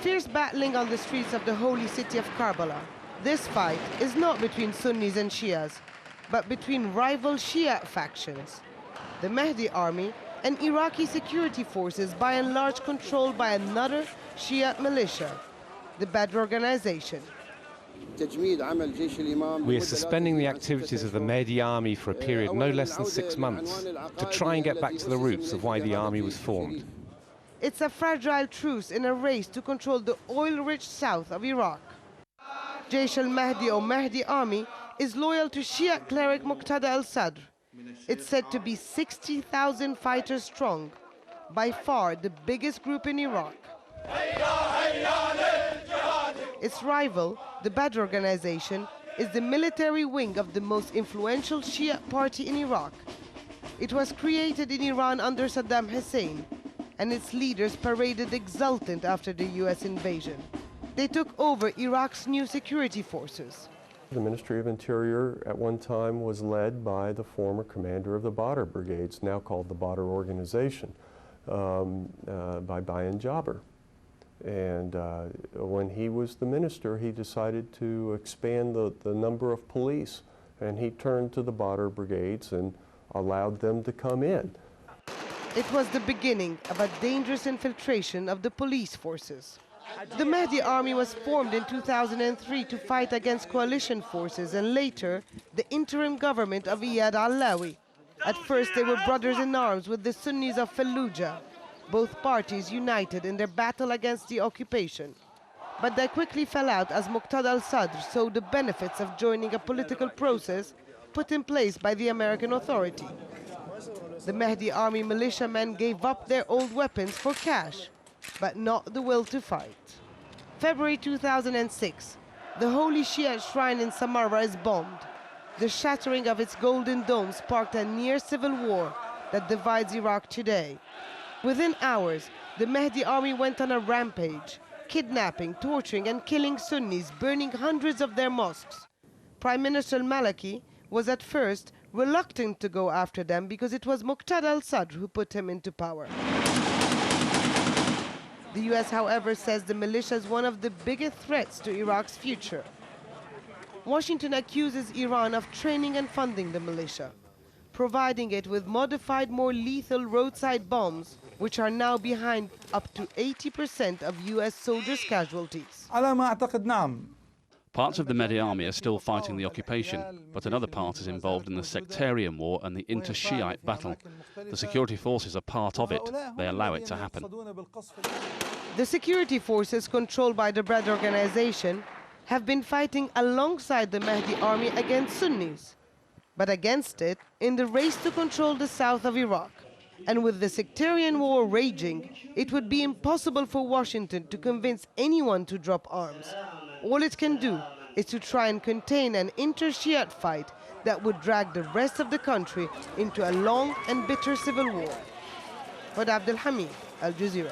Fierce battling on the streets of the holy city of Karbala. This fight is not between Sunnis and Shias, but between rival Shia factions. The Mahdi Army and Iraqi security forces, by and large controlled by another Shia militia, the Badr organization. We are suspending the activities of the Mahdi Army for a period no less than 6 months to try and get back to the roots of why the army was formed. It's a fragile truce in a race to control the oil-rich south of Iraq. Jaish al-Mahdi or Mahdi Army is loyal to Shia cleric Muqtada al Sadr. It's said to be 60,000 fighters strong, by far the biggest group in Iraq. Its rival, the Badr organization, is the military wing of the most influential Shia party in Iraq. It was created in Iran under Saddam Hussein, and its leaders paraded exultant after the US invasion. They took over Iraq's new security forces. The Ministry of Interior at one time was led by the former commander of the Badr Brigades, now called the Badr Organization, by Bayan Jabr. And when he was the minister, he decided to expand the number of police, and he turned to the Badr Brigades and allowed them to come in. It was the beginning of a dangerous infiltration of the police forces. The Mahdi Army was formed in 2003 to fight against coalition forces and later the interim government of Iyad al-Lawi. At first they were brothers in arms with the Sunnis of Fallujah, both parties united in their battle against the occupation. But they quickly fell out as Muqtada al Sadr saw the benefits of joining a political process put in place by the American authority. The Mahdi Army militiamen gave up their old weapons for cash, but not the will to fight. February 2006, the holy Shia shrine in Samarra is bombed. The shattering of its golden dome sparked a near civil war that divides Iraq today. Within hours, the Mahdi Army went on a rampage, kidnapping, torturing and killing Sunnis, burning hundreds of their mosques. Prime Minister al-Maliki was at first reluctant to go after them because it was Muqtada al Sadr who put him into power. The US, however, says the militia is one of the biggest threats to Iraq's future. Washington accuses Iran of training and funding the militia, providing it with modified, more lethal roadside bombs, which are now behind up to 80% of US soldiers' casualties. Parts of the Mahdi Army are still fighting the occupation, but another part is involved in the sectarian war and the inter-Shiite battle. The security forces are part of it. They allow it to happen. The security forces controlled by the Badr organization have been fighting alongside the Mahdi Army against Sunnis, but against it in the race to control the south of Iraq. And with the sectarian war raging, it would be impossible for Washington to convince anyone to drop arms. All it can do is to try and contain an inter-Shiite fight that would drag the rest of the country into a long and bitter civil war. For Abdul Hamid, Al Jazeera.